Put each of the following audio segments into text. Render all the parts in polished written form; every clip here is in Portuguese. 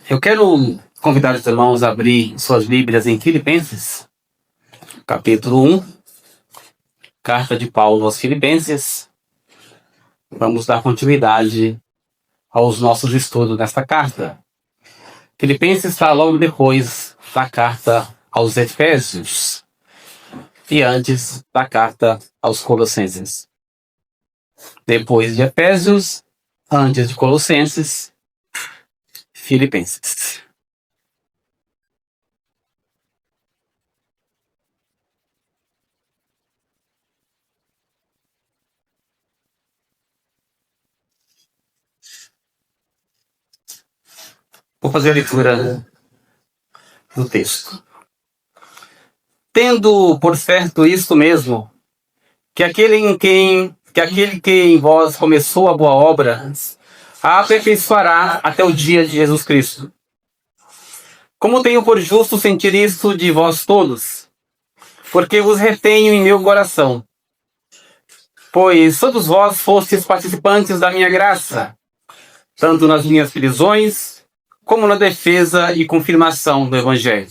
Eu quero convidar os irmãos a abrir suas Bíblias em Filipenses, capítulo 1, carta de Paulo aos Filipenses. Vamos dar continuidade aos nossos estudos nesta carta. Filipenses está logo depois da carta aos Efésios e antes da carta aos Colossenses. Depois de Efésios, antes de Colossenses, Filipenses. Vou fazer a leitura do texto. Tendo por certo isto mesmo, que aquele que em vós começou a boa obra, a aperfeiçoará até o dia de Jesus Cristo. Como tenho por justo sentir isso de vós todos, porque vos retenho em meu coração, pois todos vós fostes participantes da minha graça, tanto nas minhas prisões, como na defesa e confirmação do Evangelho.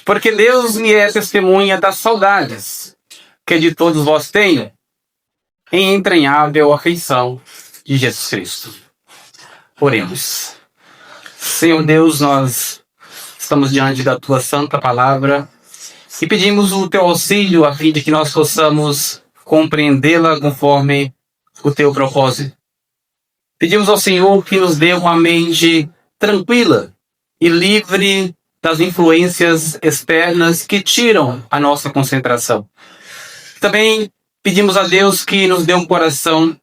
Porque Deus me é testemunha das saudades que de todos vós tenho, em entranhável afeição de Jesus Cristo. Oremos. Senhor Deus, nós estamos diante da Tua Santa Palavra e pedimos o Teu auxílio a fim de que nós possamos compreendê-la conforme o Teu propósito. Pedimos ao Senhor que nos dê uma mente tranquila e livre das influências externas que tiram a nossa concentração. Também pedimos a Deus que nos dê um coração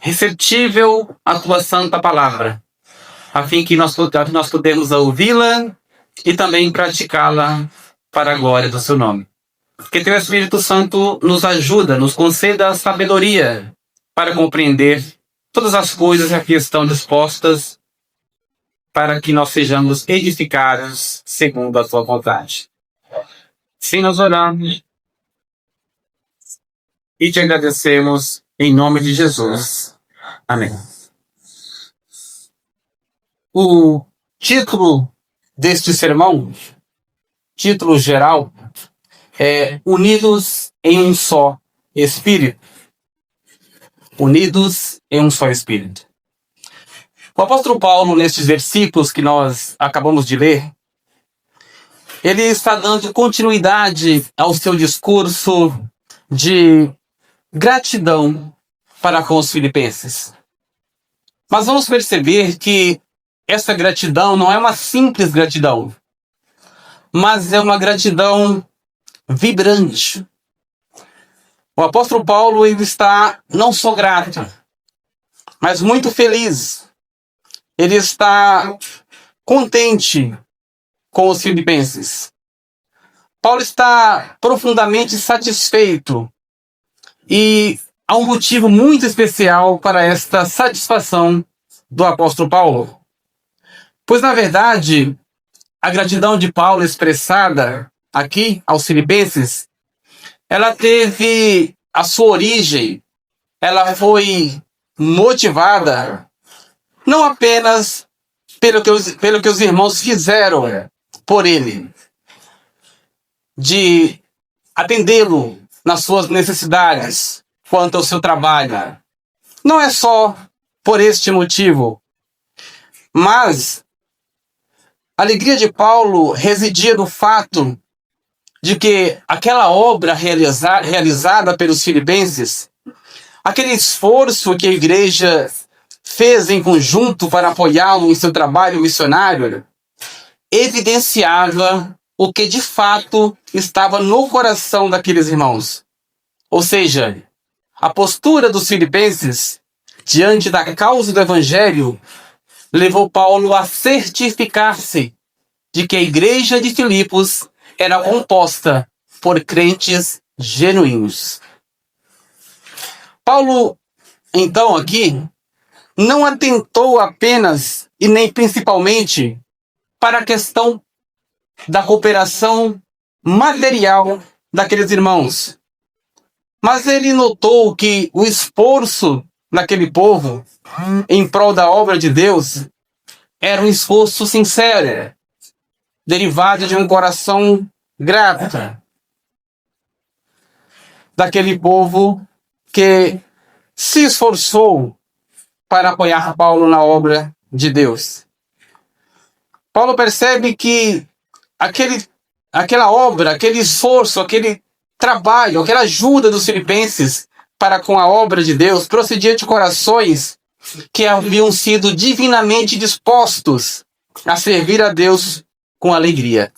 receptível à Tua Santa Palavra, a fim que nós podemos ouvi-la e também praticá-la para a glória do Seu nome. Que Teu Espírito Santo nos ajuda, nos conceda a sabedoria para compreender todas as coisas que aqui estão dispostas para que nós sejamos edificados segundo a Tua vontade. Sim, nós oramos e te agradecemos em nome de Jesus. Amém. O título deste sermão, título geral, é Unidos em um só Espírito. Unidos em um só Espírito. O apóstolo Paulo, nestes versículos que nós acabamos de ler, ele está dando continuidade ao seu discurso de gratidão para com os filipenses. Mas vamos perceber que essa gratidão não é uma simples gratidão, mas é uma gratidão vibrante. O apóstolo Paulo ele está não só grato, mas muito feliz. Ele está contente com os filipenses. Paulo está profundamente satisfeito e há um motivo muito especial para esta satisfação do apóstolo Paulo. Pois, na verdade, a gratidão de Paulo expressada aqui aos filipenses, ela teve a sua origem, ela foi motivada não apenas pelo que os irmãos fizeram por ele, de atendê-lo nas suas necessidades quanto ao seu trabalho. Não é só por este motivo, mas a alegria de Paulo residia no fato de que aquela obra realizada pelos filipenses, aquele esforço que a igreja fez em conjunto para apoiá-lo em seu trabalho missionário, evidenciava o que de fato estava no coração daqueles irmãos. Ou seja, a postura dos filipenses diante da causa do Evangelho levou Paulo a certificar-se de que a igreja de Filipos era composta por crentes genuínos. Paulo, então, aqui, não atentou apenas e nem principalmente para a questão da cooperação material daqueles irmãos, mas ele notou que o esforço daquele povo em prol da obra de Deus era um esforço sincero, derivado de um coração grato daquele povo que se esforçou para apoiar Paulo na obra de Deus. Paulo percebe que aquela obra, aquele esforço, aquele trabalho, aquela ajuda dos filipenses para com a obra de Deus procedia de corações que haviam sido divinamente dispostos a servir a Deus com alegria.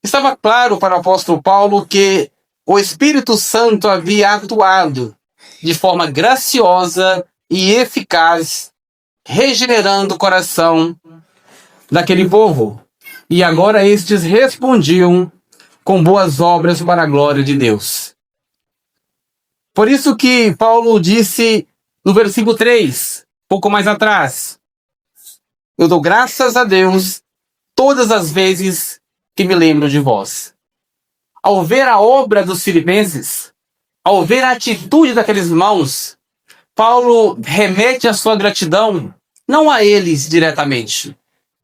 Estava claro para o apóstolo Paulo que o Espírito Santo havia atuado de forma graciosa e eficaz, regenerando o coração daquele povo. E agora estes respondiam com boas obras para a glória de Deus. Por isso que Paulo disse no versículo 3, pouco mais atrás: eu dou graças a Deus todas as vezes que me lembro de vós. Ao ver a obra dos filipenses, ao ver a atitude daqueles irmãos, Paulo remete a sua gratidão não a eles diretamente,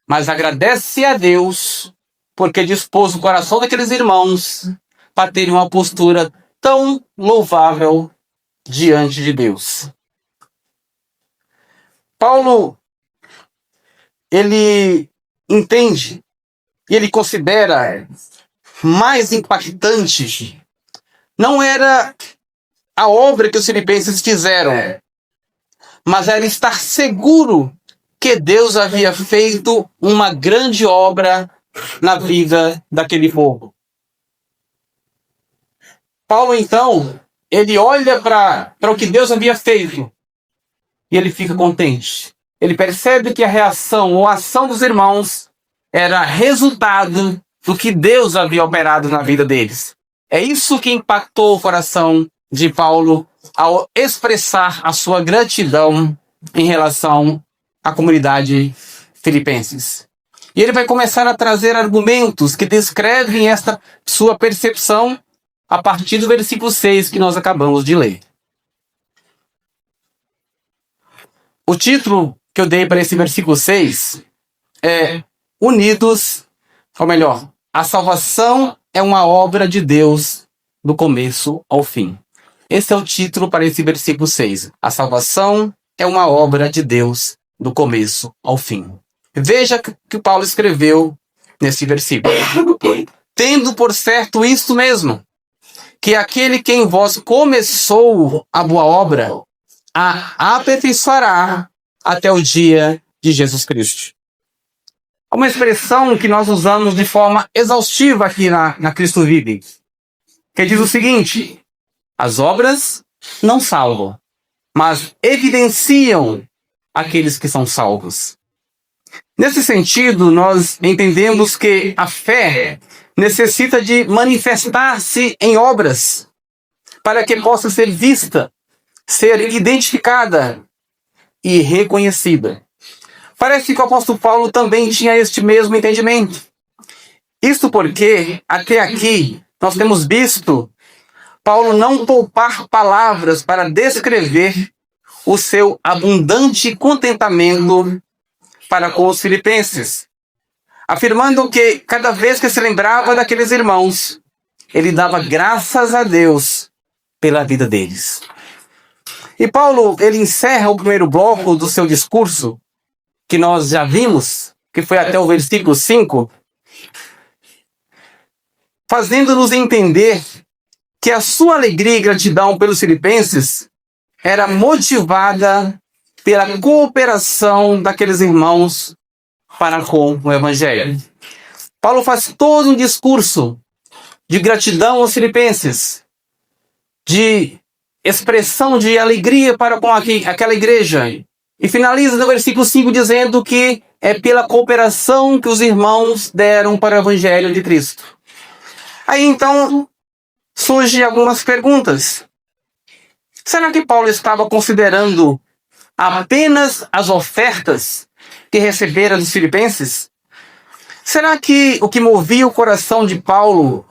mas agradece a Deus porque dispôs o coração daqueles irmãos para terem uma postura tão louvável diante de Deus. Paulo, ele entende e ele considera mais impactante não era a obra que os filipenses fizeram, mas era estar seguro que Deus havia feito uma grande obra na vida daquele povo. Paulo, então, ele olha para o que Deus havia feito e ele fica contente. Ele percebe que a reação ou a ação dos irmãos era resultado do que Deus havia operado na vida deles. É isso que impactou o coração de Paulo ao expressar a sua gratidão em relação à comunidade filipenses. E ele vai começar a trazer argumentos que descrevem esta sua percepção a partir do versículo 6 que nós acabamos de ler. O título que eu dei para esse versículo 6 é Unidos, ou melhor, a salvação é uma obra de Deus do começo ao fim. Esse é o título para esse versículo 6. A salvação é uma obra de Deus do começo ao fim. Veja que Paulo escreveu nesse versículo. Tendo por certo isto mesmo, que aquele que em vós começou a boa obra, a aperfeiçoará até o dia de Jesus Cristo. É uma expressão que nós usamos de forma exaustiva aqui na Cristo Vive, que diz o seguinte: as obras não salvam, mas evidenciam aqueles que são salvos. Nesse sentido, nós entendemos que a fé necessita de manifestar-se em obras para que possa ser vista, ser identificada e reconhecida. Parece que o apóstolo Paulo também tinha este mesmo entendimento. Isto porque, até aqui, nós temos visto Paulo não poupar palavras para descrever o seu abundante contentamento para com os filipenses, afirmando que cada vez que se lembrava daqueles irmãos, ele dava graças a Deus pela vida deles. E Paulo, ele encerra o primeiro bloco do seu discurso, que nós já vimos, que foi até o versículo 5, fazendo-nos entender que a sua alegria e gratidão pelos filipenses era motivada pela cooperação daqueles irmãos para com o Evangelho. Paulo faz todo um discurso de gratidão aos filipenses, de expressão de alegria para com aquela igreja, e finaliza no versículo 5 dizendo que é pela cooperação que os irmãos deram para o Evangelho de Cristo. Aí então surgem algumas perguntas. Será que Paulo estava considerando apenas as ofertas que recebera dos filipenses? Será que o que movia o coração de Paulo,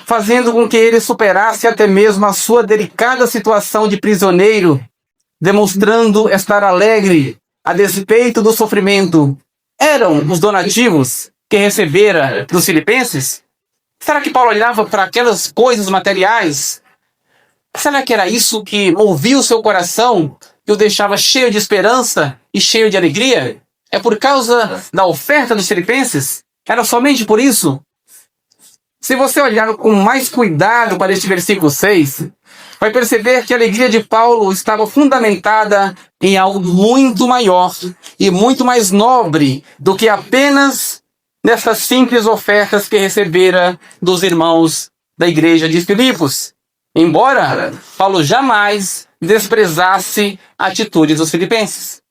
fazendo com que ele superasse até mesmo a sua delicada situação de prisioneiro, demonstrando estar alegre a despeito do sofrimento, eram os donativos que recebera dos filipenses? Será que Paulo olhava para aquelas coisas materiais? Será que era isso que movia o seu coração e o deixava cheio de esperança e cheio de alegria? É por causa da oferta dos filipenses? Era somente por isso? Se você olhar com mais cuidado para este versículo 6, vai perceber que a alegria de Paulo estava fundamentada em algo muito maior e muito mais nobre do que apenas nessas simples ofertas que recebera dos irmãos da igreja de Filipos. Embora Paulo jamais desprezasse a atitude dos filipenses.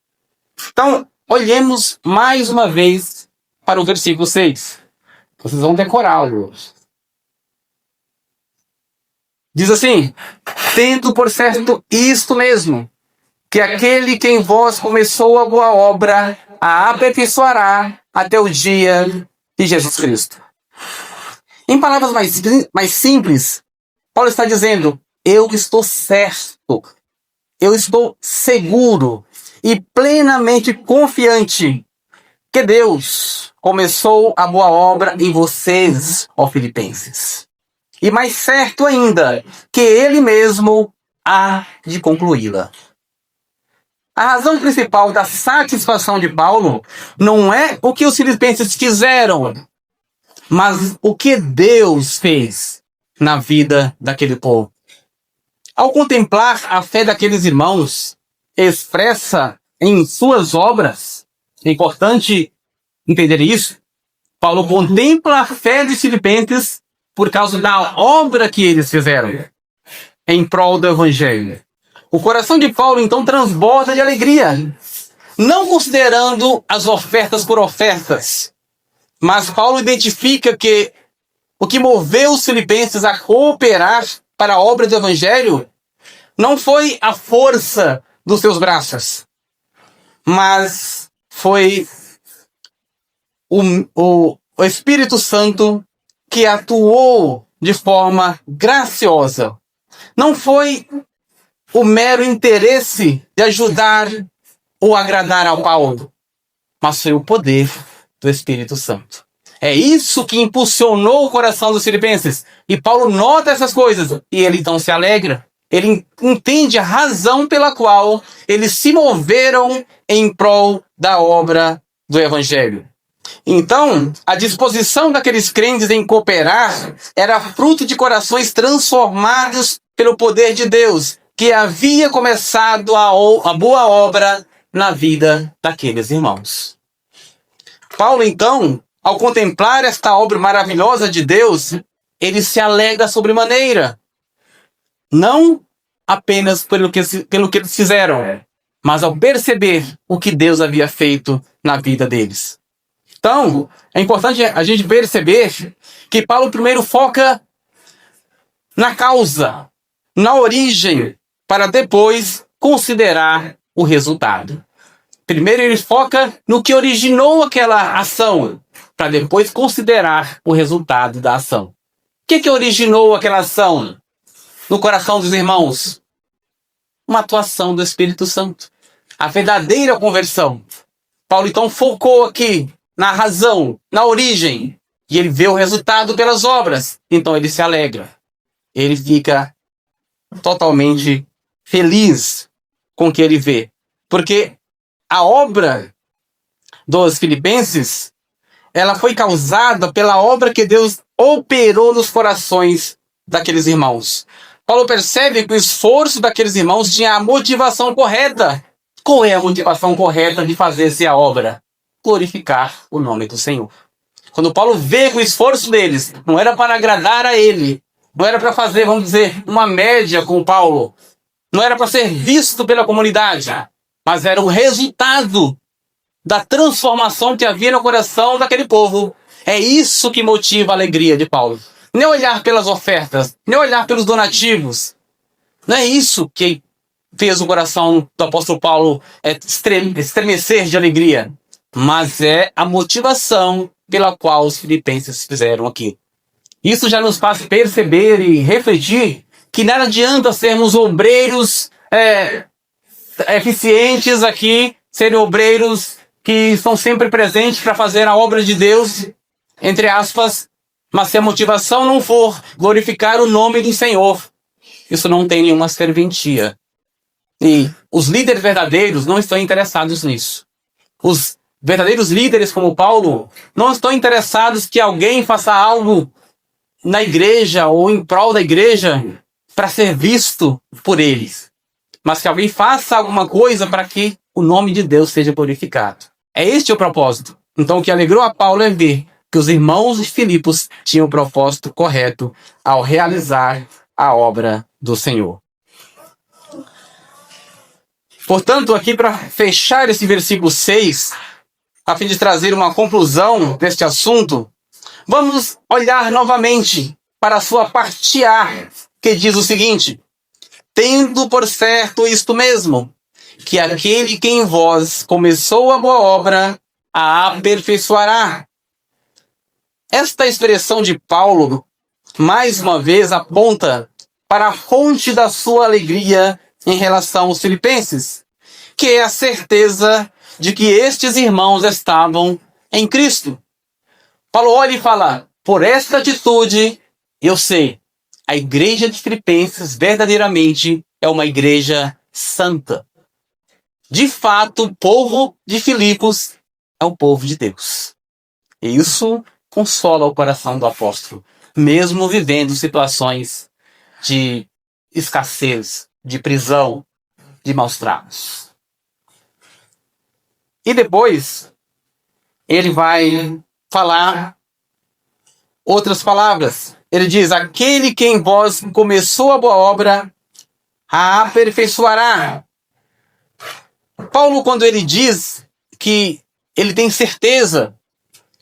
Então, olhemos mais uma vez para o versículo 6. Vocês vão decorá-lo. Diz assim: tendo por certo isto mesmo, que aquele que em vós começou a boa obra a aperfeiçoará até o dia de Jesus Cristo. Em palavras mais simples, Paulo está dizendo: eu estou certo, eu estou seguro e plenamente confiante que Deus começou a boa obra em vocês, ó Filipenses. E mais certo ainda, que Ele mesmo há de concluí-la. A razão principal da satisfação de Paulo não é o que os filipenses fizeram, mas o que Deus fez na vida daquele povo. Ao contemplar a fé daqueles irmãos expressa em suas obras, é importante entender isso, Paulo contempla a fé dos filipenses por causa da obra que eles fizeram em prol do Evangelho. O coração de Paulo, então, transborda de alegria, não considerando as ofertas por ofertas, mas Paulo identifica que o que moveu os filipenses a cooperar para a obra do Evangelho não foi a força dos seus braços, mas foi o Espírito Santo que atuou de forma graciosa. Não foi o mero interesse de ajudar ou agradar ao Paulo, mas foi o poder do Espírito Santo. É isso que impulsionou o coração dos filipenses. E Paulo nota essas coisas e ele então se alegra. Ele entende a razão pela qual eles se moveram em prol da obra do Evangelho. Então, a disposição daqueles crentes em cooperar era fruto de corações transformados pelo poder de Deus, que havia começado a boa obra na vida daqueles irmãos. Paulo, então, ao contemplar esta obra maravilhosa de Deus, ele se alegra sobremaneira. Não apenas pelo que eles fizeram, mas ao perceber o que Deus havia feito na vida deles. Então, é importante a gente perceber que Paulo primeiro foca na causa, na origem, para depois considerar o resultado. Primeiro ele foca no que originou aquela ação, para depois considerar o resultado da ação. O que originou aquela ação no coração dos irmãos? Uma atuação do Espírito Santo. A verdadeira conversão. Paulo então focou aqui na razão, na origem, e ele vê o resultado pelas obras. Então ele se alegra. Ele fica totalmente feliz com o que ele vê. Porque a obra dos filipenses, ela foi causada pela obra que Deus operou nos corações daqueles irmãos. Paulo percebe que o esforço daqueles irmãos tinha a motivação correta. Qual é a motivação correta de fazer a obra? Glorificar o nome do Senhor. Quando Paulo vê que o esforço deles não era para agradar a ele, não era para fazer, vamos dizer, uma média com Paulo, não era para ser visto pela comunidade, mas era o resultado da transformação que havia no coração daquele povo. É isso que motiva a alegria de Paulo. Nem olhar pelas ofertas, nem olhar pelos donativos. Não é isso que fez o coração do apóstolo Paulo estremecer de alegria. Mas é a motivação pela qual os filipenses fizeram aquilo. Isso já nos faz perceber e refletir que nada adianta sermos obreiros eficientes aqui serem obreiros que estão sempre presentes para fazer a obra de Deus, entre aspas, mas se a motivação não for glorificar o nome do Senhor, isso não tem nenhuma serventia. E os líderes verdadeiros não estão interessados nisso. Os verdadeiros líderes como Paulo não estão interessados que alguém faça algo na igreja ou em prol da igreja para ser visto por eles, mas que alguém faça alguma coisa para que o nome de Deus seja glorificado. É este o propósito. Então o que alegrou a Paulo é ver que os irmãos de Filipos tinham o propósito correto ao realizar a obra do Senhor. Portanto, aqui para fechar esse versículo 6, a fim de trazer uma conclusão deste assunto, vamos olhar novamente para a sua parte A, que diz o seguinte: tendo por certo isto mesmo, que aquele que em vós começou a boa obra, a aperfeiçoará. Esta expressão de Paulo, mais uma vez, aponta para a fonte da sua alegria em relação aos filipenses, que é a certeza de que estes irmãos estavam em Cristo. Paulo olha e fala: por esta atitude, eu sei, a igreja de Filipenses verdadeiramente é uma igreja santa. De fato, o povo de Filipos é o povo de Deus. E isso consola o coração do apóstolo, mesmo vivendo situações de escassez, de prisão, de maus tratos. E depois, ele vai falar outras palavras. Ele diz: aquele que em vós começou a boa obra, a aperfeiçoará. Paulo, quando ele diz que ele tem certeza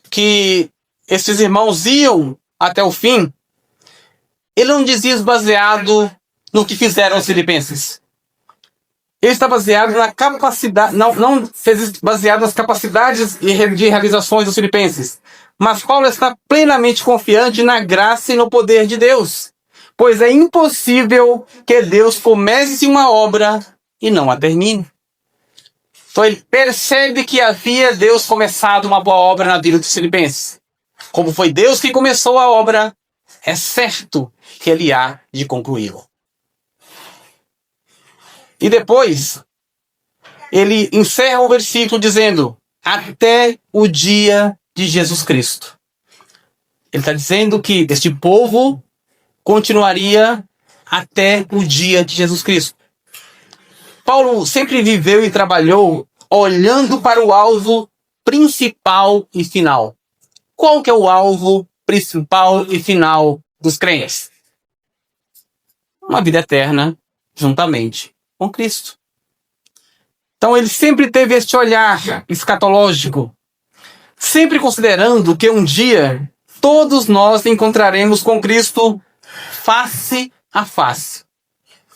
que esses irmãos iam até o fim, ele não diz isso baseado no que fizeram os filipenses. Ele está baseado na capacidade, não baseado nas capacidades de realizações dos filipenses. Mas Paulo está plenamente confiante na graça e no poder de Deus, pois é impossível que Deus comece uma obra e não a termine. Então ele percebe que havia Deus começado uma boa obra na vida dos filipenses. Como foi Deus que começou a obra, é certo que ele há de concluí-la. E depois, ele encerra o versículo dizendo: até o dia de Jesus Cristo. Ele está dizendo que este povo continuaria até o dia de Jesus Cristo. Paulo sempre viveu e trabalhou olhando para o alvo principal e final. Qual que é o alvo principal e final dos crentes? Uma vida eterna juntamente com Cristo. Então ele sempre teve este olhar escatológico, sempre considerando que um dia todos nós encontraremos com Cristo face a face.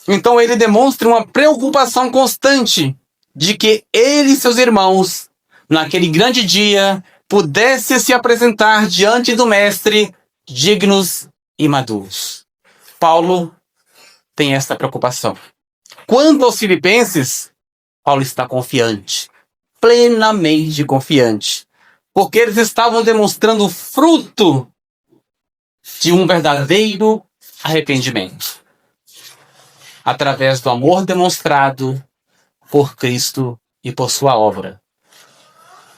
Então ele demonstra uma preocupação constante de que ele e seus irmãos, naquele grande dia, pudessem se apresentar diante do Mestre dignos e maduros. Paulo tem esta preocupação. Quanto aos filipenses, Paulo está confiante, plenamente confiante, porque eles estavam demonstrando o fruto de um verdadeiro arrependimento, através do amor demonstrado por Cristo e por sua obra,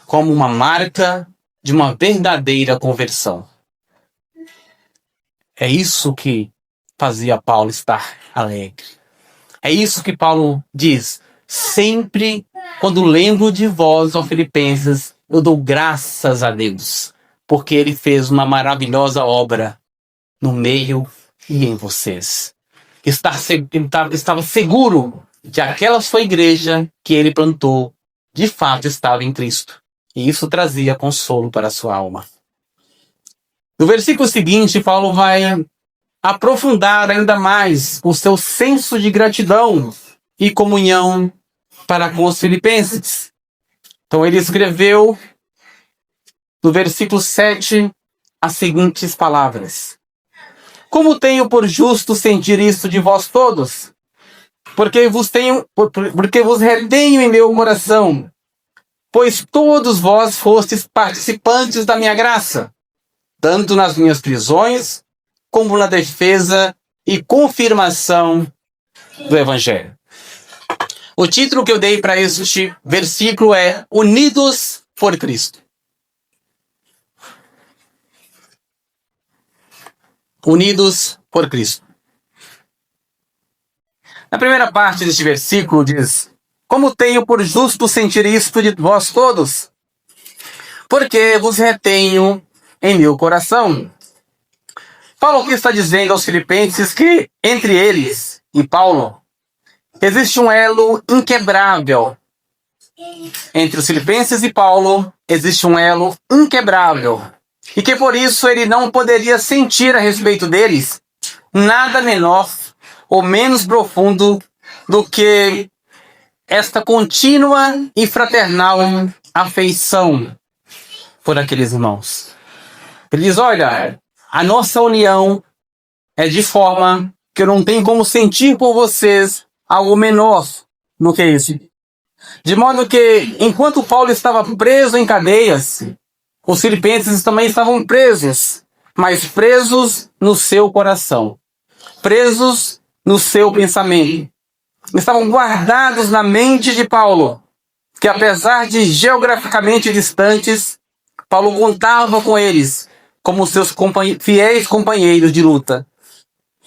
como uma marca de uma verdadeira conversão. É isso que fazia Paulo estar alegre. É isso que Paulo diz: sempre quando lembro de vós, ó Filipenses, eu dou graças a Deus, porque ele fez uma maravilhosa obra no meio e em vocês. Estava seguro de aquela sua igreja que ele plantou, de fato estava em Cristo. E isso trazia consolo para a sua alma. No versículo seguinte, Paulo vai aprofundar ainda mais o seu senso de gratidão e comunhão para com os filipenses. Então ele escreveu no versículo 7 as seguintes palavras: como tenho por justo sentir isso de vós todos, porque vos retenho em meu coração, pois todos vós fostes participantes da minha graça, tanto nas minhas prisões, como na defesa e confirmação do Evangelho. O título que eu dei para este versículo é Unidos por Cristo. Unidos por Cristo. Na primeira parte deste versículo diz: como tenho por justo sentir isto de vós todos, porque vos retenho em meu coração. Paulo aqui está dizendo aos filipenses que entre eles e Paulo existe um elo inquebrável. Entre os filipenses e Paulo existe um elo inquebrável. E que por isso ele não poderia sentir a respeito deles nada menor ou menos profundo do que esta contínua e fraternal afeição por aqueles irmãos. Ele diz: olha, a nossa união é de forma que eu não tenho como sentir por vocês algo menor do que isso. De modo que, enquanto Paulo estava preso em cadeias, os filipenses também estavam presos, mas presos no seu coração, presos no seu pensamento. Estavam guardados na mente de Paulo, que apesar de geograficamente distantes, Paulo contava com eles como seus fiéis companheiros de luta.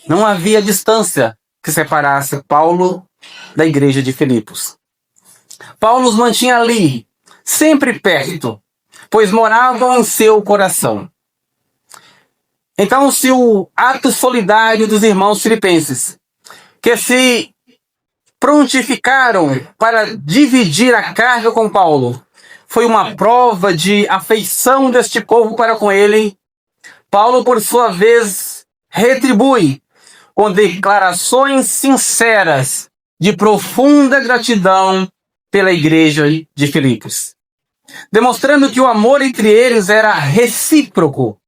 Não havia distância que separasse Paulo da igreja de Filipos. Paulo os mantinha ali, sempre perto, pois moravam em seu coração. Então, se o ato solidário dos irmãos filipenses, que se prontificaram para dividir a carga com Paulo, foi uma prova de afeição deste povo para com ele, Paulo, por sua vez, retribui com declarações sinceras de profunda gratidão pela igreja de Filipos, demonstrando que o amor entre eles era recíproco.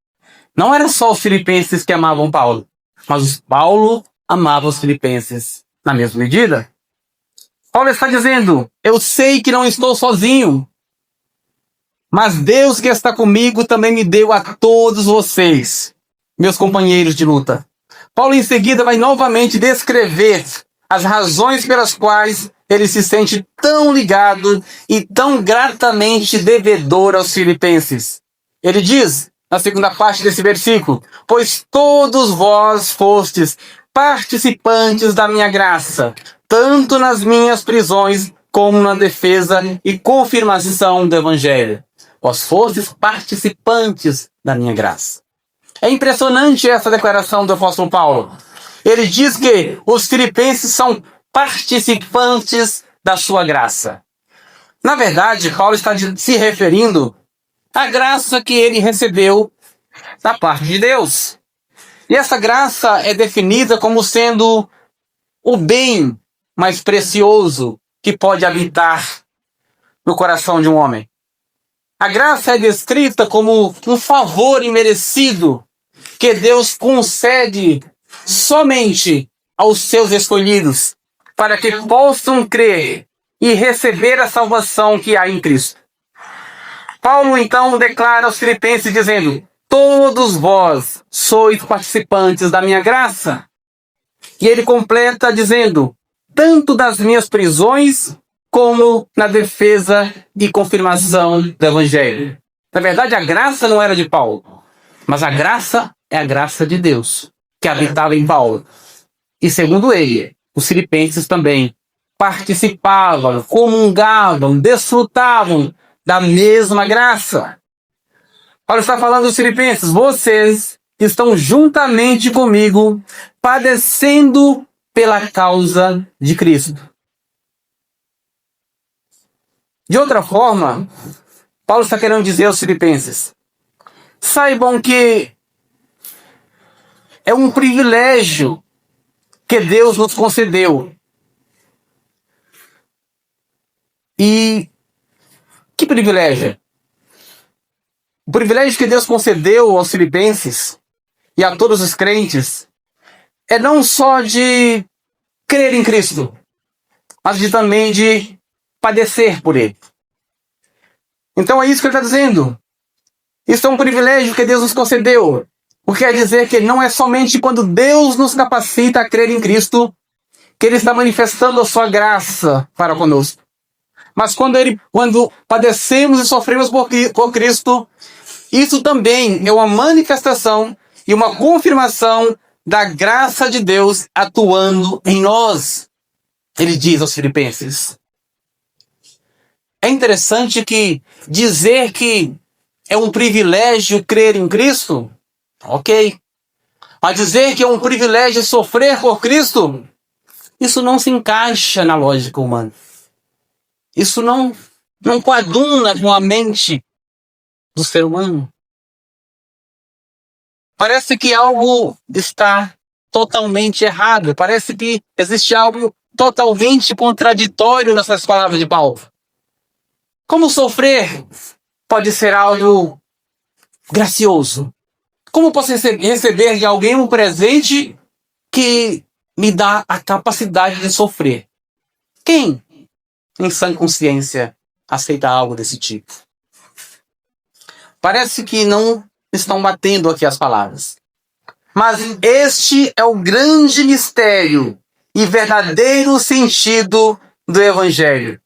Não era só os filipenses que amavam Paulo, mas Paulo amava os filipenses na mesma medida. Paulo está dizendo: eu sei que não estou sozinho, mas Deus que está comigo também me deu a todos vocês, meus companheiros de luta. Paulo em seguida vai novamente descrever as razões pelas quais ele se sente tão ligado e tão gratamente devedor aos filipenses. Ele diz, na segunda parte desse versículo: pois todos vós fostes participantes da minha graça, tanto nas minhas prisões como na defesa e confirmação do Evangelho. Vós fostes participantes da minha graça. É impressionante essa declaração do apóstolo Paulo. Ele diz que os filipenses são participantes da sua graça. Na verdade, Paulo está se referindo à graça que ele recebeu da parte de Deus. E essa graça é definida como sendo o bem mais precioso que pode habitar no coração de um homem. A graça é descrita como um favor imerecido que Deus concede somente aos seus escolhidos, para que possam crer e receber a salvação que há em Cristo. Paulo então declara aos filipenses dizendo: todos vós sois participantes da minha graça. E ele completa dizendo: tanto das minhas prisões como na defesa e confirmação do Evangelho. Na verdade, a graça não era de Paulo, mas a graça é a graça de Deus, que habitava em Paulo. E segundo ele, os filipenses também participavam, comungavam, desfrutavam da mesma graça. Paulo está falando dos filipenses: vocês estão juntamente comigo, padecendo pela causa de Cristo. De outra forma, Paulo está querendo dizer aos filipenses: saibam que é um privilégio que Deus nos concedeu. E que privilégio? O privilégio que Deus concedeu aos filipenses e a todos os crentes é não só de crer em Cristo, mas também de padecer por Ele. Então é isso que ele está dizendo. Isso é um privilégio que Deus nos concedeu. O que quer dizer que não é somente quando Deus nos capacita a crer em Cristo que Ele está manifestando a sua graça para conosco. Mas quando padecemos e sofremos por Cristo, isso também é uma manifestação e uma confirmação da graça de Deus atuando em nós. Ele diz aos Filipenses. É interessante que dizer que é um privilégio crer em Cristo, ok. Mas dizer que é um privilégio sofrer por Cristo, isso não se encaixa na lógica humana. Isso não coaduna com a mente do ser humano. Parece que algo está totalmente errado. Parece que existe algo totalmente contraditório nessas palavras de Paulo. Como sofrer pode ser algo gracioso? Como posso receber de alguém um presente que me dá a capacidade de sofrer? Quem, em sã consciência, aceita algo desse tipo? Parece que não estão batendo aqui as palavras. Mas este é o grande mistério e verdadeiro sentido do Evangelho.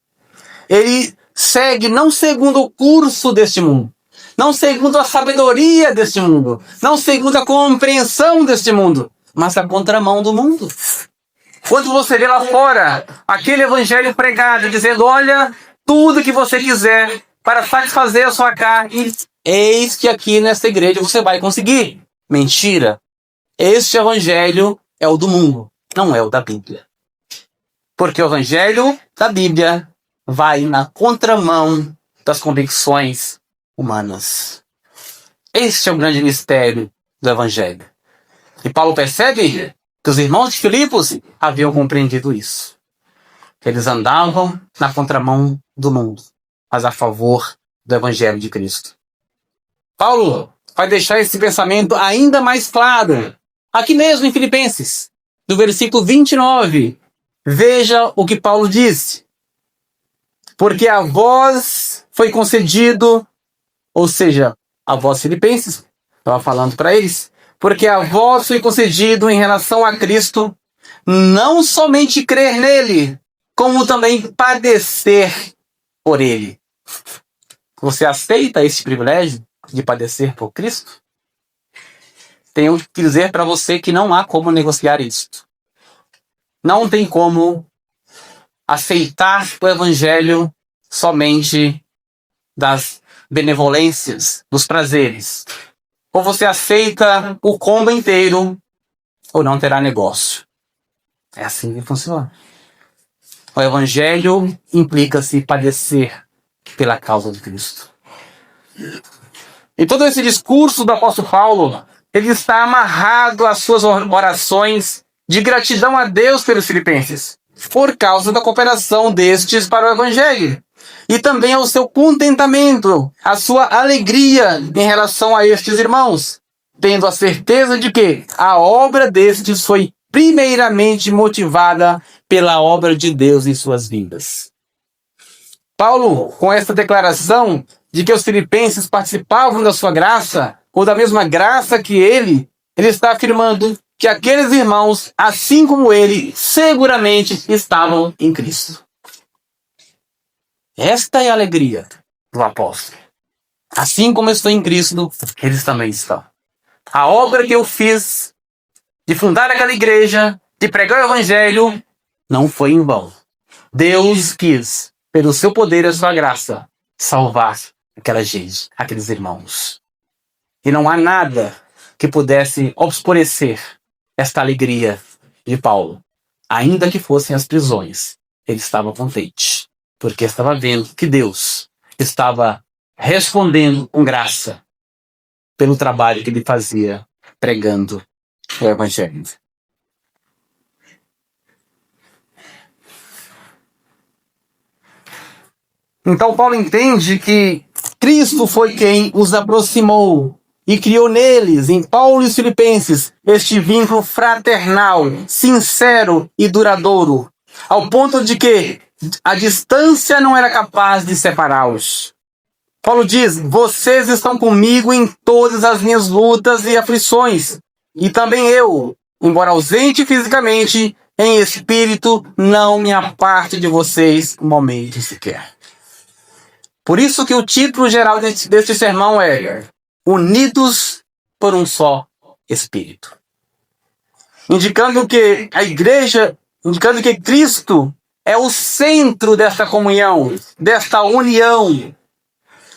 Ele segue não segundo o curso deste mundo, não segundo a sabedoria deste mundo, não segundo a compreensão deste mundo, mas a contramão do mundo. Quando você vê lá fora aquele evangelho pregado, dizendo, olha, tudo que você quiser para satisfazer a sua carne, eis que aqui nesta igreja você vai conseguir. Mentira. Este evangelho é o do mundo, não é o da Bíblia. Porque o evangelho da Bíblia vai na contramão das convicções humanas. Este é o grande mistério do Evangelho. E Paulo percebe que os irmãos de Filipos haviam compreendido isso. Eles andavam na contramão do mundo, mas a favor do Evangelho de Cristo. Paulo vai deixar esse pensamento ainda mais claro, aqui mesmo em Filipenses, no versículo 29. Veja o que Paulo disse. Porque a vós foi concedido, ou seja, a vós Filipenses, estava falando para eles, porque a vós foi concedido em relação a Cristo, não somente crer nele, como também padecer por ele. Você aceita esse privilégio de padecer por Cristo? Tenho que dizer para você que não há como negociar isto. Não tem como aceitar o Evangelho somente das benevolências, dos prazeres. Ou você aceita o combo inteiro, ou não terá negócio. É assim que funciona. O Evangelho implica-se padecer pela causa de Cristo. E todo esse discurso do apóstolo Paulo, ele está amarrado às suas orações de gratidão a Deus pelos filipenses, por causa da cooperação destes para o Evangelho. E também ao seu contentamento, a sua alegria em relação a estes irmãos, tendo a certeza de que a obra destes foi primeiramente motivada pela obra de Deus em suas vidas. Paulo, com esta declaração de que os filipenses participavam da sua graça, ou da mesma graça que ele está afirmando que aqueles irmãos, assim como ele, seguramente estavam em Cristo. Esta é a alegria do apóstolo. Assim como eu estou em Cristo, eles também estão. A obra que eu fiz de fundar aquela igreja, de pregar o Evangelho, não foi em vão. Deus quis, pelo seu poder e a sua graça, salvar aquela gente, aqueles irmãos. E não há nada que pudesse obscurecer esta alegria de Paulo. Ainda que fossem as prisões, ele estava contente, porque estava vendo que Deus estava respondendo com graça pelo trabalho que ele fazia pregando o Evangelho. Então Paulo entende que Cristo foi quem os aproximou e criou neles, em Paulo e os Filipenses, este vínculo fraternal, sincero e duradouro, ao ponto de que a distância não era capaz de separá-los. Paulo diz: vocês estão comigo em todas as minhas lutas e aflições. E também eu, embora ausente fisicamente, em espírito, não me aparto de vocês um momento sequer. Por isso que o título geral deste sermão é Unidos por um só Espírito. Indicando que a igreja, indicando que Cristo é o centro desta comunhão, desta união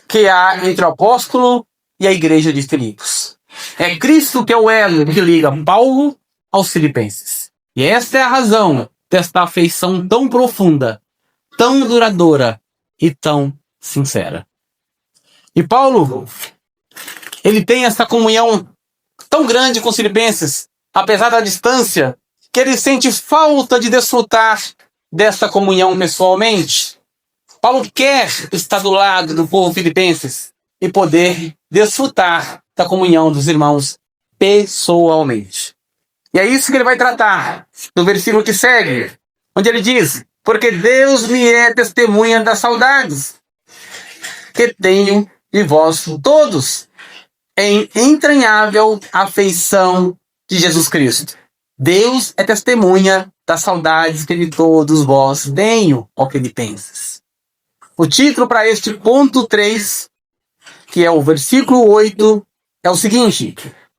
que há entre o apóstolo e a igreja de Filipos. É Cristo que é o elo que liga Paulo aos filipenses. E esta é a razão desta afeição tão profunda, tão duradoura e tão sincera. E Paulo, ele tem essa comunhão tão grande com os filipenses, apesar da distância, que ele sente falta de desfrutar dessa comunhão pessoalmente. Paulo quer estar do lado do povo filipenses e poder desfrutar da comunhão dos irmãos pessoalmente. E é isso que ele vai tratar no versículo que segue, onde ele diz: porque Deus me é testemunha das saudades que tenho de vós todos, em entranhável afeição de Jesus Cristo. Deus é testemunha das saudades que de todos vós tenho, ó filipenses. O título para este ponto 3, que é o versículo 8, é o seguinte: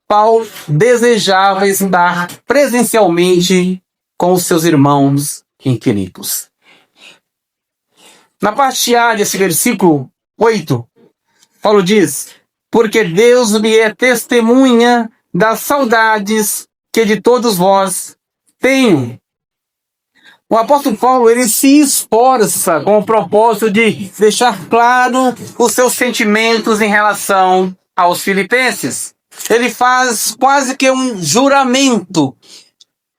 Paulo desejava estar presencialmente com os seus irmãos em Filipos. Na parte A desse versículo 8, Paulo diz: porque Deus me é testemunha das saudades que de todos vós tenho. O apóstolo Paulo, ele se esforça com o propósito de deixar claro os seus sentimentos em relação aos filipenses. Ele faz quase que um juramento,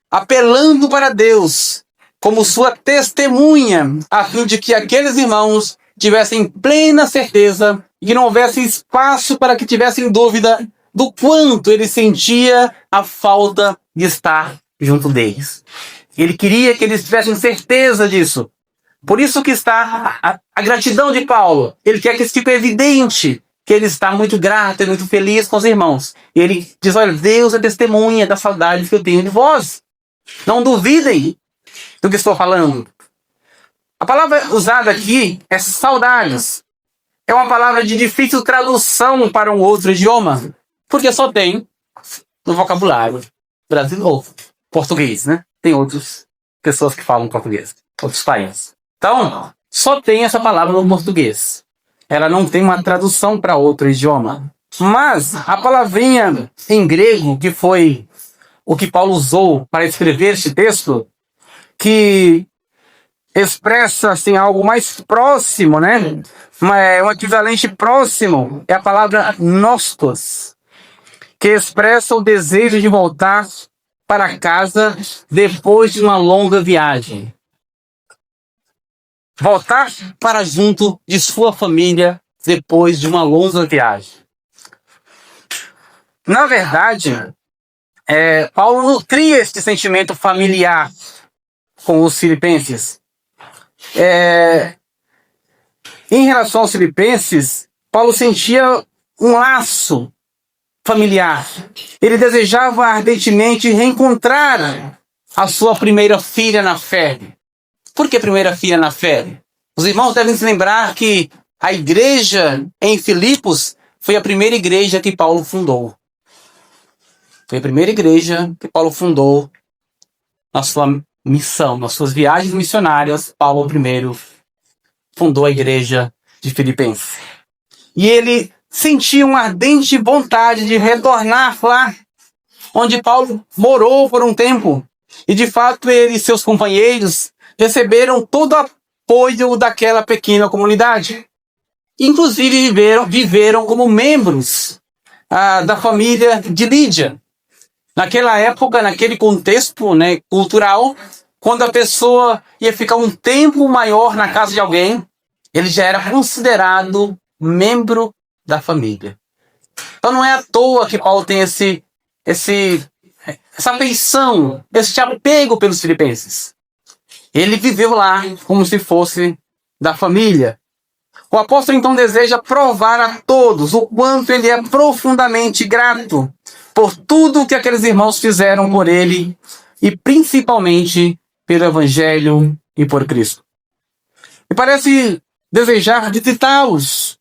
apelando para Deus como sua testemunha, a fim de que aqueles irmãos tivessem plena certeza e que não houvesse espaço para que tivessem dúvida do quanto ele sentia a falta de estar junto deles. Ele queria que eles tivessem certeza disso. Por isso que está a gratidão de Paulo. Ele quer que isso fique evidente, que ele está muito grato e muito feliz com os irmãos. E ele diz: olha, Deus é testemunha das saudades que eu tenho de vós. Não duvidem do que estou falando. A palavra usada aqui é saudades. É uma palavra de difícil tradução para um outro idioma, porque só tem no vocabulário brasileiro ou português, né? Tem outras pessoas que falam português, outros países. Então, só tem essa palavra no português. Ela não tem uma tradução para outro idioma. Mas a palavrinha em grego, que foi o que Paulo usou para escrever este texto, que expressa assim algo mais próximo, né? Um equivalente próximo é a palavra nostos, que expressa o desejo de voltar para casa depois de uma longa viagem. Voltar para junto de sua família depois de uma longa viagem. Na verdade, Paulo nutria este sentimento familiar com os filipenses. Em relação aos filipenses, Paulo sentia um laço familiar. Ele desejava ardentemente reencontrar a sua primeira filha na fé. Por que primeira filha na fé? Os irmãos devem se lembrar que a igreja em Filipos foi a primeira igreja que Paulo fundou. Foi a primeira igreja que Paulo fundou na sua missão, nas suas viagens missionárias. Paulo primeiro fundou a igreja de Filipenses. E ele sentia uma ardente vontade de retornar lá onde Paulo morou por um tempo. E de fato ele e seus companheiros receberam todo o apoio daquela pequena comunidade. Inclusive viveram como membros da família de Lídia. Naquela época, naquele contexto, né, cultural, quando a pessoa ia ficar um tempo maior na casa de alguém, ele já era considerado membro da família. Então não é à toa que Paulo tem essa afeição, esse apego pelos filipenses. Ele viveu lá como se fosse da família. O apóstolo então deseja provar a todos o quanto ele é profundamente grato por tudo que aqueles irmãos fizeram por ele e principalmente pelo Evangelho e por Cristo. E parece desejar visitá-los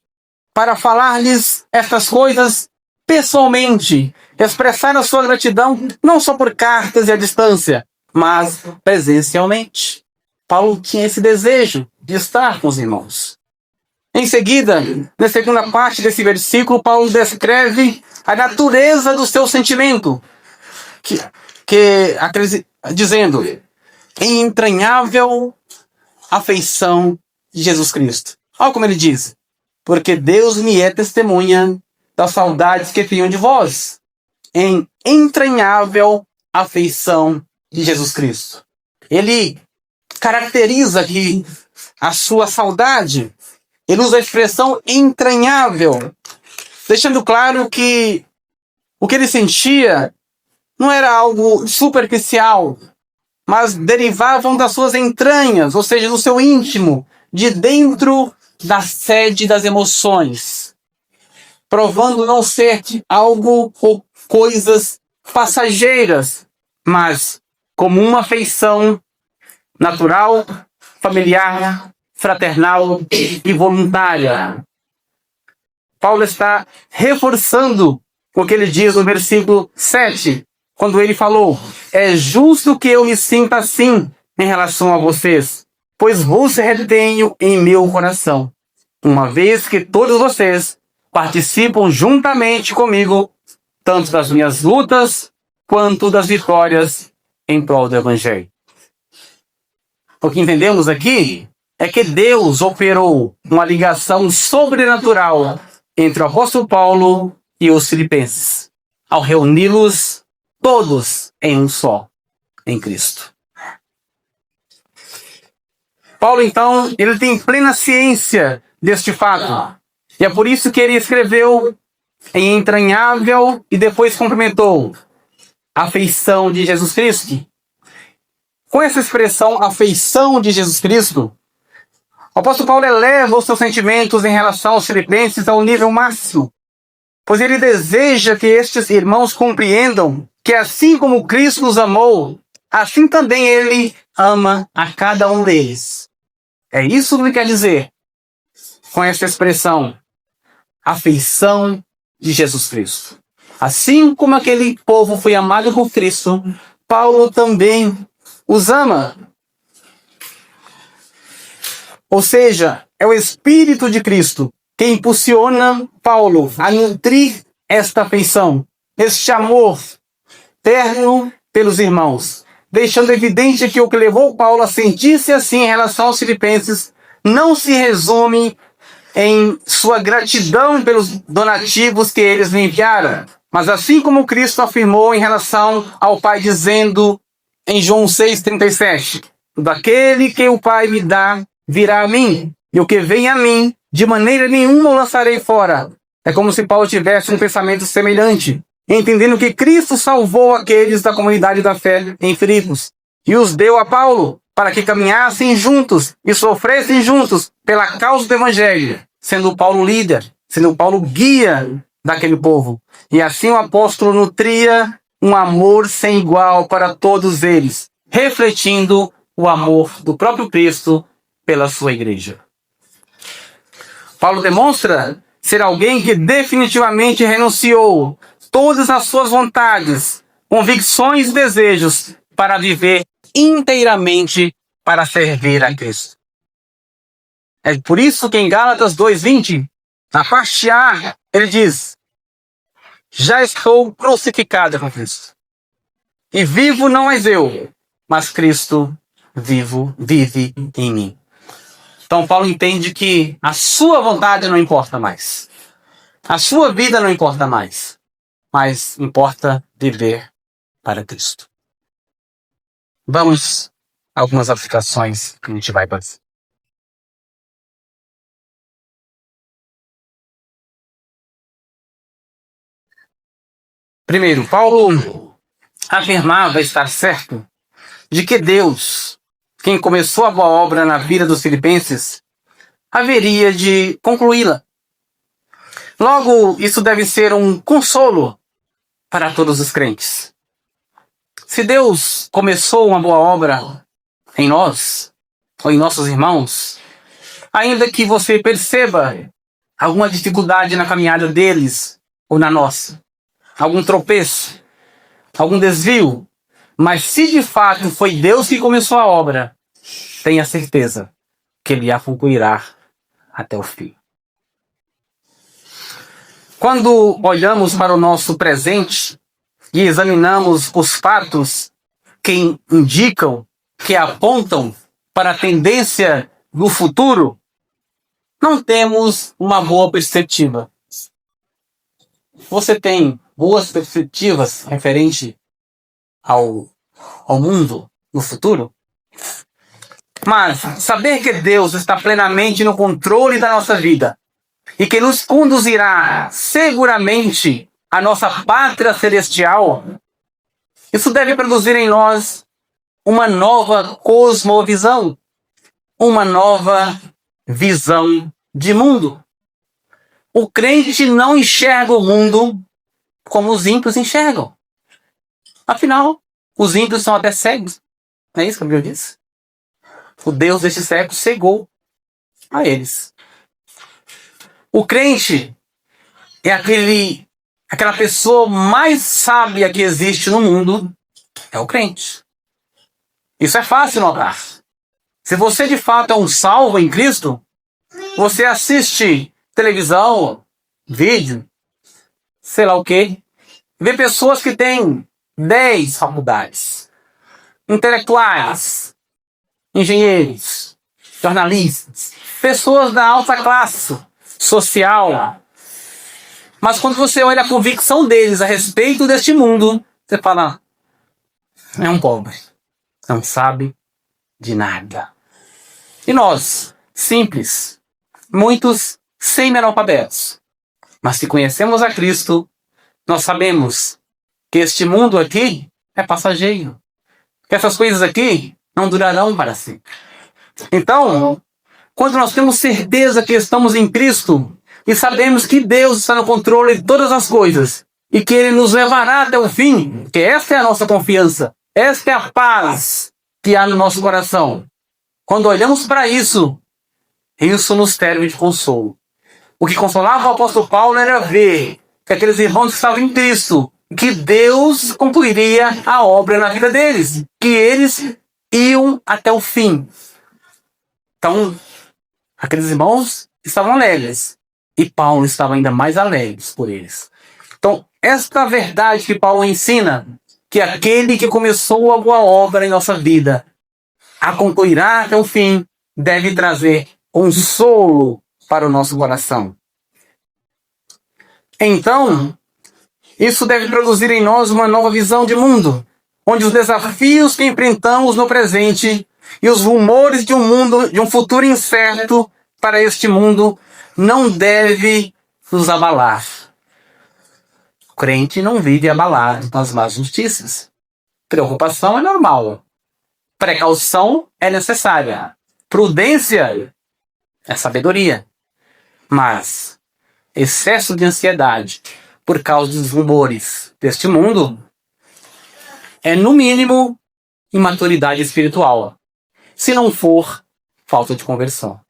para falar-lhes estas coisas pessoalmente, expressar a sua gratidão não só por cartas e à distância, mas presencialmente. Paulo tinha esse desejo de estar com os irmãos. Em seguida, na segunda parte desse versículo, Paulo descreve a natureza do seu sentimento, dizendo, em entranhável afeição de Jesus Cristo. Olha como ele diz, porque Deus me é testemunha das saudades que tenho de vós, em entranhável afeição de Jesus Cristo. Ele caracteriza aqui a sua saudade. Ele usa a expressão entranhável, deixando claro que o que ele sentia não era algo superficial, mas derivavam das suas entranhas, ou seja, do seu íntimo, de dentro da sede das emoções, provando não ser algo ou coisas passageiras, mas como uma afeição natural, familiar, fraternal e voluntária. Paulo está reforçando o que ele diz no versículo 7, quando ele falou, é justo que eu me sinta assim em relação a vocês, pois vos retenho em meu coração, uma vez que todos vocês participam juntamente comigo, tanto das minhas lutas, quanto das vitórias em prol do Evangelho. O que entendemos aqui é que Deus operou uma ligação sobrenatural entre o apóstolo Paulo e os filipenses, ao reuni-los todos em um só, em Cristo. Paulo, então, ele tem plena ciência deste fato. E é por isso que ele escreveu em entranhável e depois complementou afeição de Jesus Cristo. Com essa expressão, afeição de Jesus Cristo, o apóstolo Paulo eleva os seus sentimentos em relação aos filipenses ao nível máximo, pois ele deseja que estes irmãos compreendam que assim como Cristo os amou, assim também ele ama a cada um deles. É isso que ele quer dizer com essa expressão, afeição de Jesus Cristo. Assim como aquele povo foi amado por Cristo, Paulo também os ama. Ou seja, é o Espírito de Cristo que impulsiona Paulo a nutrir esta afeição, este amor terno pelos irmãos, deixando evidente que o que levou Paulo a sentir-se assim em relação aos filipenses não se resume em sua gratidão pelos donativos que eles lhe enviaram, mas assim como Cristo afirmou em relação ao Pai, dizendo em João 6,37, daquele que o Pai me dá, virá a mim, e o que vem a mim, de maneira nenhuma o lançarei fora. É como se Paulo tivesse um pensamento semelhante, entendendo que Cristo salvou aqueles da comunidade da fé em Filipos, e os deu a Paulo, para que caminhassem juntos e sofressem juntos pela causa do Evangelho, sendo Paulo líder, sendo Paulo guia daquele povo. E assim o apóstolo nutria um amor sem igual para todos eles, refletindo o amor do próprio Cristo pela sua igreja. Paulo demonstra ser alguém que definitivamente renunciou todas as suas vontades, convicções e desejos para viver inteiramente para servir a Cristo. É por isso que em Gálatas 2:20, na parte A, ele diz, já estou crucificado com Cristo. E vivo não mais eu, mas Cristo vive em mim. Então Paulo entende que a sua vontade não importa mais. A sua vida não importa mais. Mas importa viver para Cristo. Vamos a algumas aplicações que a gente vai fazer. Primeiro, Paulo afirmava estar certo de que Deus, quem começou a boa obra na vida dos filipenses, haveria de concluí-la. Logo, isso deve ser um consolo para todos os crentes. Se Deus começou uma boa obra em nós, ou em nossos irmãos, ainda que você perceba alguma dificuldade na caminhada deles ou na nossa, algum tropeço, algum desvio, mas se de fato foi Deus que começou a obra, tenha certeza que Ele a concluirá até o fim. Quando olhamos para o nosso presente e examinamos os fatos que indicam, que apontam para a tendência do futuro, não temos uma boa perspectiva. Você tem boas perspectivas referente ao mundo no futuro? Mas saber que Deus está plenamente no controle da nossa vida e que nos conduzirá seguramente à nossa pátria celestial, isso deve produzir em nós uma nova cosmovisão, uma nova visão de mundo. O crente não enxerga o mundo como os ímpios enxergam. Afinal, os ímpios são até cegos. Não é isso que a Bíblia diz? O Deus deste século cegou a eles. O crente é aquela pessoa mais sábia que existe no mundo, é o crente. Isso é fácil notar. Se você de fato é um salvo em Cristo, você assiste televisão, vídeo, sei lá o quê, vê pessoas que têm 10 faculdades, intelectuais, engenheiros, jornalistas, pessoas da alta classe social. Mas quando você olha a convicção deles a respeito deste mundo, você fala, é um pobre, não sabe de nada. E nós, simples, muitos semi-analfabetos, mas se conhecemos a Cristo, nós sabemos que este mundo aqui é passageiro, que essas coisas aqui não durarão para sempre. Então, quando nós temos certeza que estamos em Cristo e sabemos que Deus está no controle de todas as coisas e que Ele nos levará até o fim, que esta é a nossa confiança, esta é a paz que há no nosso coração. Quando olhamos para isso, isso nos serve de consolo. O que consolava o apóstolo Paulo era ver que aqueles irmãos que estavam em Cristo, que Deus concluiria a obra na vida deles, que eles iam até o fim. Então, aqueles irmãos estavam alegres, e Paulo estava ainda mais alegre por eles. Então, esta verdade que Paulo ensina, que aquele que começou a boa obra em nossa vida, a concluirá até o fim, deve trazer consolo para o nosso coração. Então, isso deve produzir em nós uma nova visão de mundo, onde os desafios que enfrentamos no presente e os rumores de um mundo, de um futuro incerto para este mundo, não deve nos abalar. O crente não vive abalado com as más notícias. Preocupação é normal. Precaução é necessária. Prudência é sabedoria. Mas excesso de ansiedade por causa dos rumores deste mundo é, no mínimo, imaturidade espiritual. Se não for, falta de conversão.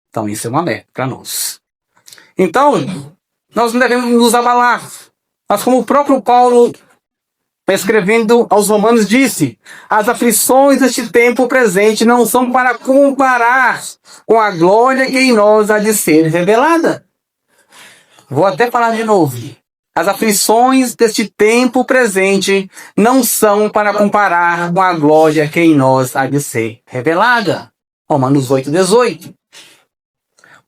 Então isso é uma alerta para nós. Então, nós não devemos nos abalar. Mas como o próprio Paulo, escrevendo aos Romanos, disse, as aflições deste tempo presente não são para comparar com a glória que em nós há de ser revelada. Vou até falar de novo. As aflições deste tempo presente não são para comparar com a glória que em nós há de ser revelada. Romanos 8:18.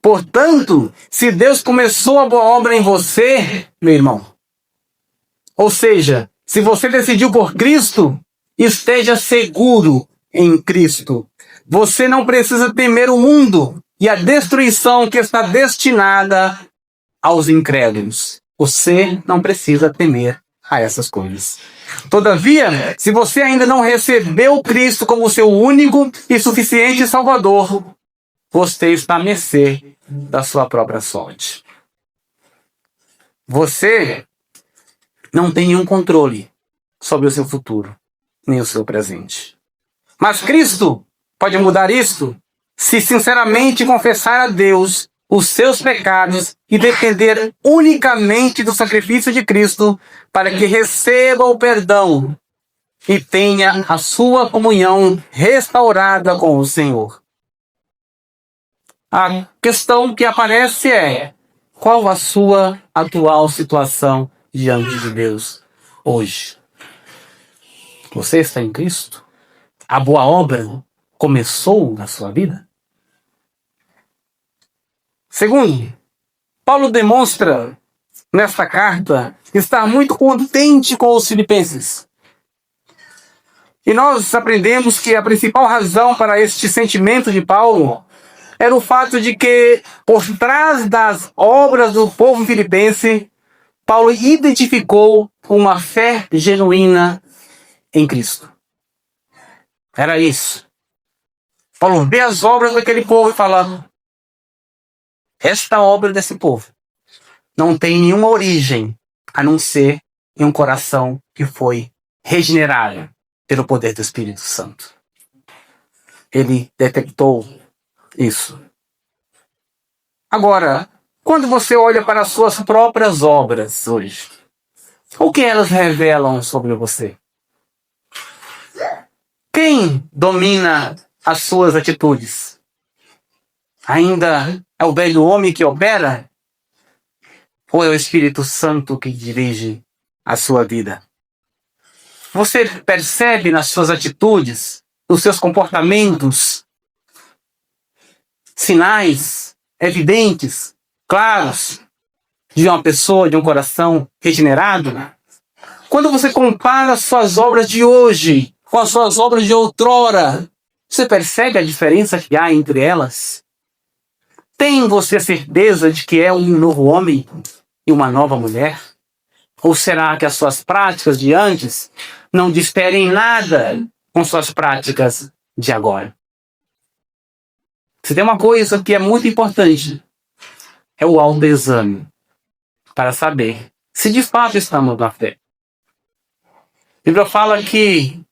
Portanto, se Deus começou a boa obra em você, meu irmão, ou seja, se você decidiu por Cristo, esteja seguro em Cristo. Você não precisa temer o mundo e a destruição que está destinada aos incrédulos. Você não precisa temer a essas coisas. Todavia, se você ainda não recebeu Cristo como seu único e suficiente Salvador, você está à mercê da sua própria sorte. Você não tem nenhum controle sobre o seu futuro, nem o seu presente. Mas Cristo pode mudar isso se sinceramente confessar a Deus os seus pecados e depender unicamente do sacrifício de Cristo para que receba o perdão e tenha a sua comunhão restaurada com o Senhor. A questão que aparece é: qual a sua atual situação diante de Deus hoje? Você está em Cristo? A boa obra começou na sua vida? Segundo, Paulo demonstra nesta carta estar muito contente com os filipenses. E nós aprendemos que a principal razão para este sentimento de Paulo era o fato de que, por trás das obras do povo filipense, Paulo identificou uma fé genuína em Cristo. Era isso. Paulo vê as obras daquele povo e fala: esta obra desse povo não tem nenhuma origem a não ser em um coração que foi regenerado pelo poder do Espírito Santo. Ele detectou isso. Agora, quando você olha para as suas próprias obras hoje, o que elas revelam sobre você? Quem domina as suas atitudes? Ainda é o velho homem que opera? Ou é o Espírito Santo que dirige a sua vida? Você percebe nas suas atitudes, nos seus comportamentos, sinais evidentes, claros, de uma pessoa, de um coração regenerado? Quando você compara as suas obras de hoje com as suas obras de outrora, você percebe a diferença que há entre elas? Tem você a certeza de que é um novo homem e uma nova mulher? Ou será que as suas práticas de antes não diferem nada com suas práticas de agora? Se tem uma coisa que é muito importante, é o autoexame, para saber se de fato estamos na fé. A Bíblia fala que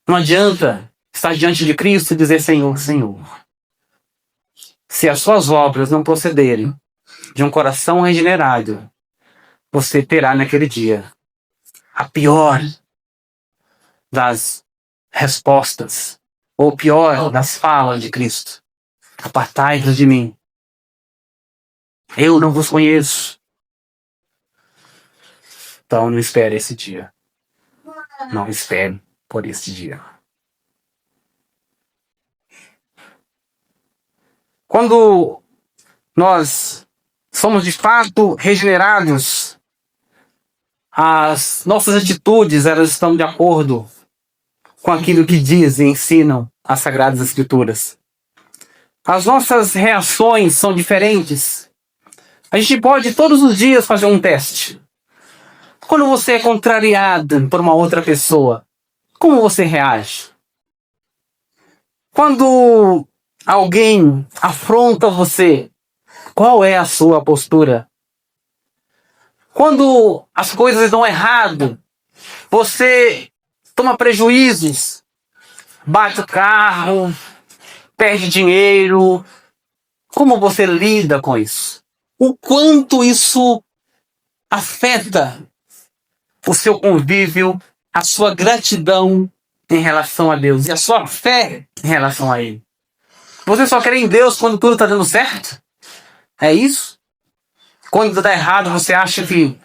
não adianta estar diante de Cristo e dizer: Senhor, Senhor. Se as suas obras não procederem de um coração regenerado, você terá naquele dia a pior das respostas, ou pior das falas de Cristo: apartai-vos de mim, eu não vos conheço. Então não espere esse dia. Não espere por esse dia. Quando nós somos de fato regenerados, as nossas atitudes, elas estão de acordo com aquilo que dizem e ensinam as Sagradas Escrituras. As nossas reações são diferentes. A gente pode todos os dias fazer um teste. Quando você é contrariado por uma outra pessoa, como você reage? Quando alguém afronta você, qual é a sua postura? Quando as coisas dão errado, você toma prejuízos, bate o carro, perde dinheiro, como você lida com isso? O quanto isso afeta o seu convívio, a sua gratidão em relação a Deus e a sua fé em relação a Ele? Você só crê em Deus quando tudo está dando certo? É isso? Quando dá errado, você acha que...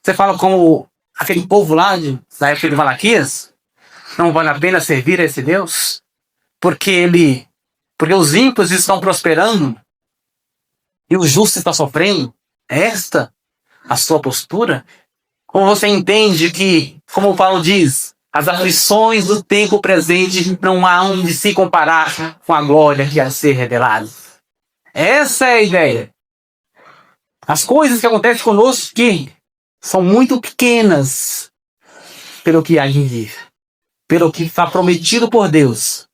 Você fala como aquele povo lá da época de Malaquias: não vale a pena servir a esse Deus? Porque os ímpios estão prosperando e o justo está sofrendo? É esta a sua postura? Ou você entende que, como Paulo diz, as aflições do tempo presente não há onde se comparar com a glória que há de ser revelada? Essa é a ideia. As coisas que acontecem conosco que são muito pequenas pelo que há de vir, pelo que está prometido por Deus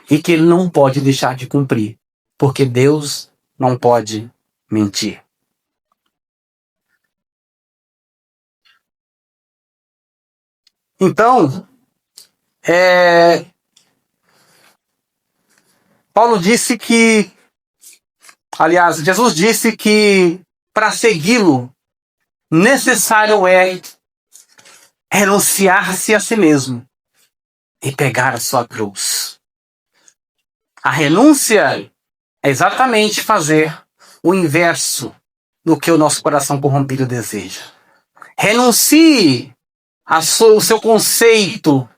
e que Ele não pode deixar de cumprir porque Deus não pode mentir. Então, Paulo disse que, aliás, Jesus disse que para segui-lo, necessário é renunciar-se a si mesmo e pegar a sua cruz. A renúncia é exatamente fazer o inverso do que o nosso coração corrompido deseja. Renuncie o seu conceito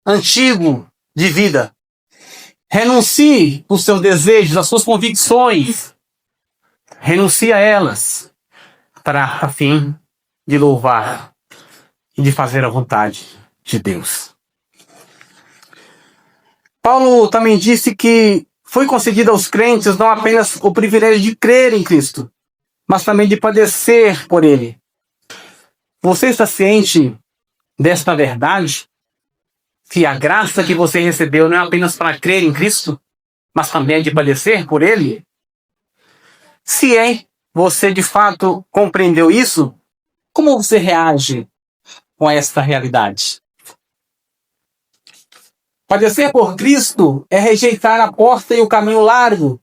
antigo de vida. Renuncie os seus desejos, as suas convicções. Renuncie a elas a fim de louvar e de fazer a vontade de Deus. Paulo também disse que foi concedido aos crentes não apenas o privilégio de crer em Cristo, mas também de padecer por Ele. Você está ciente desta verdade? Que a graça que você recebeu não é apenas para crer em Cristo, mas também de padecer por Ele? Se você de fato compreendeu isso, como você reage com esta realidade? Padecer por Cristo é rejeitar a porta e o caminho largo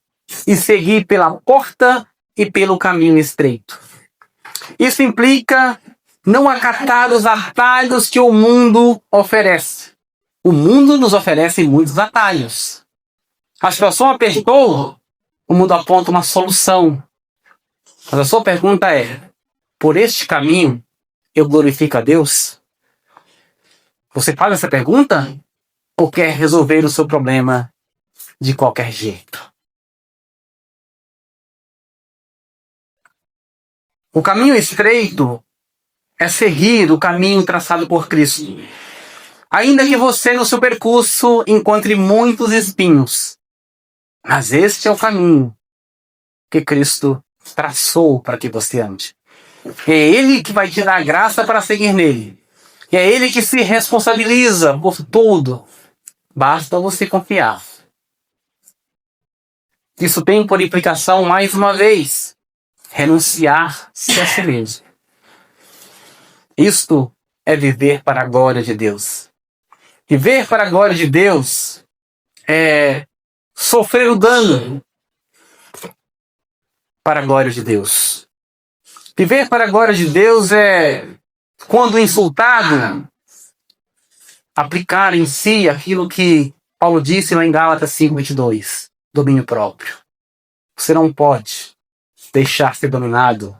e seguir pela porta e pelo caminho estreito. Isso implica não acatar os atalhos que o mundo oferece. O mundo nos oferece muitos atalhos. A situação apertou, o mundo aponta uma solução. Mas a sua pergunta é: por este caminho eu glorifico a Deus? Você faz essa pergunta? Ou quer resolver o seu problema de qualquer jeito? O caminho estreito é seguir o caminho traçado por Cristo. Ainda que você no seu percurso encontre muitos espinhos, mas este é o caminho que Cristo traçou para que você ande. É Ele que vai te dar a graça para seguir nele. E é Ele que se responsabiliza por tudo. Basta você confiar. Isso tem por implicação, mais uma vez, renunciar-se a si mesmo. Isto é viver para a glória de Deus. Viver para a glória de Deus é sofrer o dano para a glória de Deus. Viver para a glória de Deus é, quando insultado, aplicar em si aquilo que Paulo disse lá em Gálatas 5:22, domínio próprio. Você não pode deixar ser dominado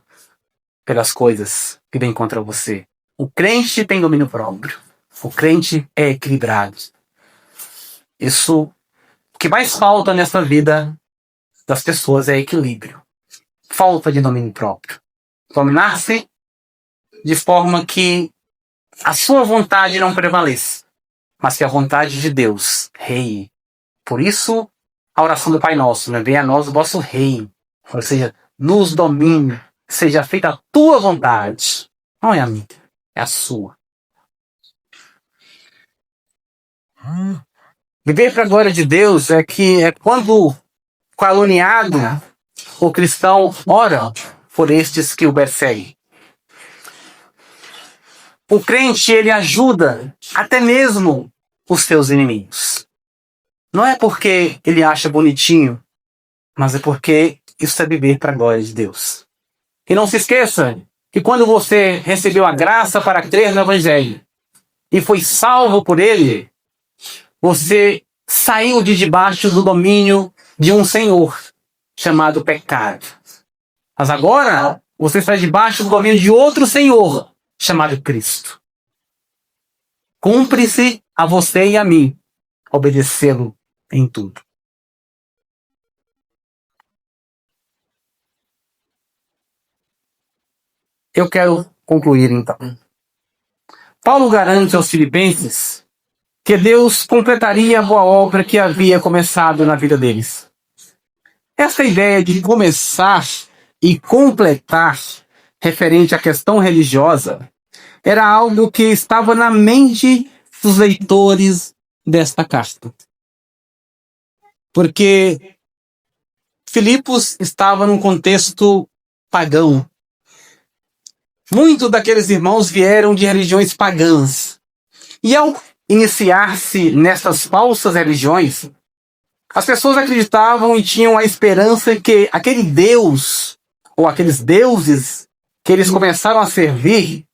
pelas coisas que vêm contra você. O crente tem domínio próprio. O crente é equilibrado. Isso, o que mais falta nessa vida das pessoas é equilíbrio. Falta de domínio próprio. Dominar-se de forma que a sua vontade não prevaleça, mas que a vontade de Deus reine. Por isso, a oração do Pai Nosso, né? Venha a nós o vosso reino, ou seja, nos domine, seja feita a tua vontade. Não é a minha, é a sua. Viver para a glória de Deus é quando caluniado, o cristão ora por estes que o perseguem. O crente, ele ajuda até mesmo os seus inimigos. Não é porque ele acha bonitinho, mas é porque isso é viver para a glória de Deus. E não se esqueça que quando você recebeu a graça para crer no Evangelho e foi salvo por ele, você saiu de debaixo do domínio de um senhor chamado pecado. Mas agora você está debaixo do domínio de outro senhor chamado Cristo. Cumpre-se a você e a mim obedecê-lo em tudo. Eu quero concluir então. Paulo garante aos filipenses que Deus completaria a boa obra que havia começado na vida deles. Essa ideia de começar e completar, referente à questão religiosa, era algo que estava na mente dos leitores desta carta. Porque Filipos estava num contexto pagão. Muitos daqueles irmãos vieram de religiões pagãs. E ao iniciar-se nessas falsas religiões, as pessoas acreditavam e tinham a esperança que aquele Deus, ou aqueles deuses que eles começaram a servir,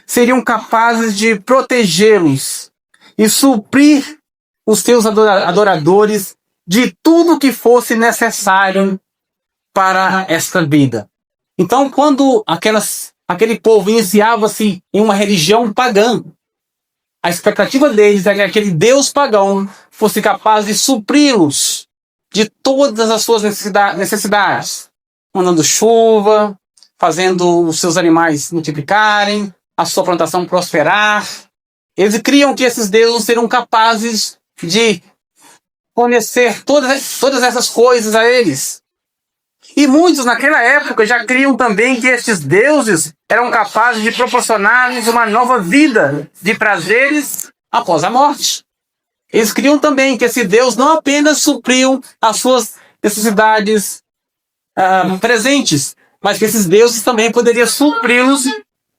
seriam capazes de protegê-los e suprir os seus adoradores de tudo que fosse necessário para esta vida. Então, quando aquele povo iniciava-se em uma religião pagã, a expectativa deles é que aquele Deus pagão fosse capaz de supri-los de todas as suas necessidades, mandando chuva, fazendo os seus animais multiplicarem, a sua plantação prosperar. Eles criam que esses deuses seriam capazes de fornecer todas essas coisas a eles. E muitos naquela época já criam também que estes deuses eram capazes de proporcionar-lhes uma nova vida de prazeres após a morte. Eles criam também que esse Deus não apenas supriu as suas necessidades presentes, mas que esses deuses também poderiam supri-los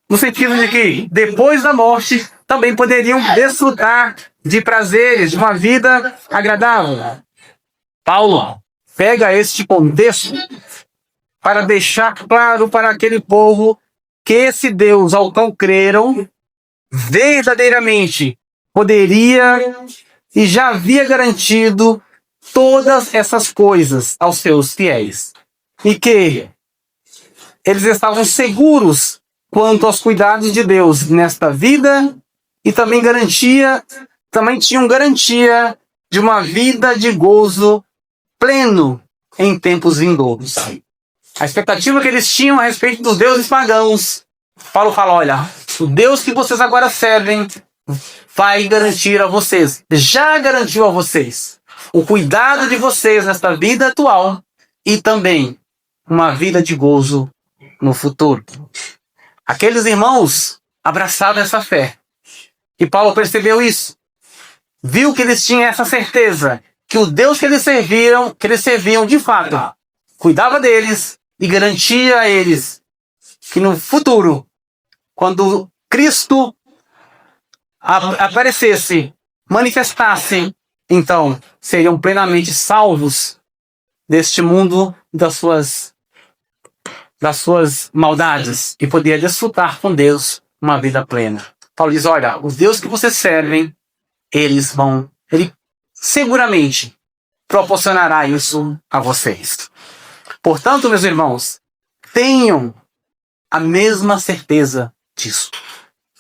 no sentido de que depois da morte também poderiam desfrutar de prazeres, de uma vida agradável. Paulo pega este contexto para deixar claro para aquele povo que esse Deus ao qual creram verdadeiramente poderia e já havia garantido todas essas coisas aos seus fiéis. E que eles estavam seguros quanto aos cuidados de Deus nesta vida e também tinham garantia de uma vida de gozo pleno em tempos vindouros. A expectativa que eles tinham a respeito dos deuses pagãos, Paulo fala, olha, o Deus que vocês agora servem vai garantir a vocês, já garantiu a vocês, o cuidado de vocês nesta vida atual e também uma vida de gozo no futuro. Aqueles irmãos abraçaram essa fé. E Paulo percebeu isso. Viu que eles tinham essa certeza que o Deus que eles serviam de fato, cuidava deles e garantia a eles que no futuro, quando Cristo aparecesse, manifestasse, então seriam plenamente salvos deste mundo das suas maldades e poderia desfrutar com Deus uma vida plena. Paulo diz, olha, os deuses que vocês servem, ele seguramente proporcionará isso a vocês. Portanto, meus irmãos, tenham a mesma certeza disso.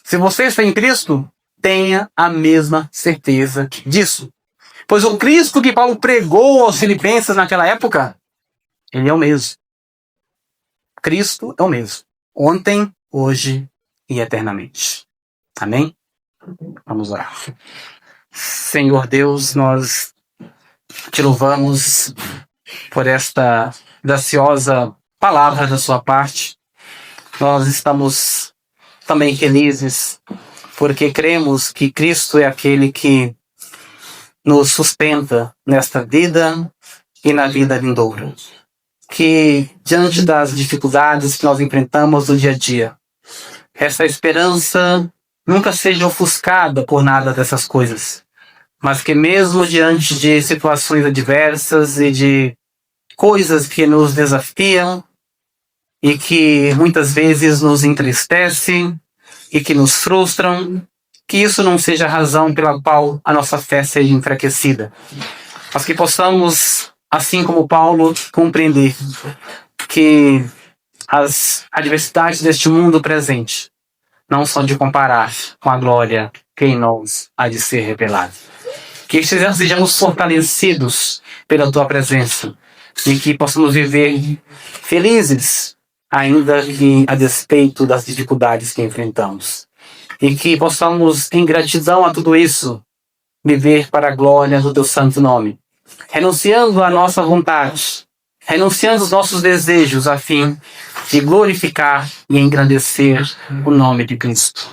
Se você está em Cristo, tenha a mesma certeza disso. Pois o Cristo que Paulo pregou aos filipenses naquela época, ele é o mesmo. Cristo é o mesmo. Ontem, hoje e eternamente. Amém? Vamos orar. Senhor Deus, nós te louvamos por esta graciosa palavra da sua parte. Nós estamos também felizes porque cremos que Cristo é aquele que nos sustenta nesta vida e na vida vindoura. Que diante das dificuldades que nós enfrentamos no dia a dia, essa esperança nunca seja ofuscada por nada dessas coisas, mas que mesmo diante de situações adversas e de coisas que nos desafiam e que muitas vezes nos entristecem e que nos frustram, que isso não seja a razão pela qual a nossa fé seja enfraquecida, mas que possamos, assim como Paulo, compreender que as adversidades deste mundo presente não são de comparar com a glória que em nós há de ser revelada. Que sejamos fortalecidos pela tua presença e que possamos viver felizes, ainda que a despeito das dificuldades que enfrentamos. E que possamos, em gratidão a tudo isso, viver para a glória do teu santo nome, renunciando à nossa vontade, renunciando os nossos desejos a fim de glorificar e engrandecer o nome de Cristo.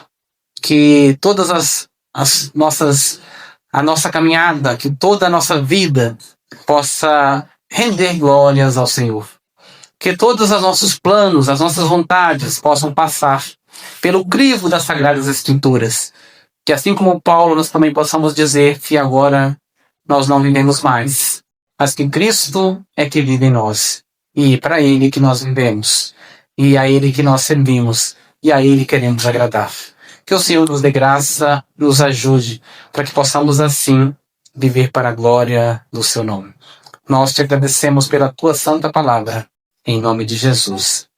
Que todas a nossa caminhada, que toda a nossa vida possa render glórias ao Senhor. Que todos os nossos planos, as nossas vontades possam passar pelo crivo das Sagradas Escrituras. Que assim como Paulo, nós também possamos dizer que agora nós não vivemos mais, mas que Cristo é que vive em nós. E é para Ele que nós vivemos. E a Ele que nós servimos. E a Ele queremos agradar. Que o Senhor nos dê graça, nos ajude, para que possamos assim viver para a glória do Seu nome. Nós te agradecemos pela Tua santa palavra. Em nome de Jesus.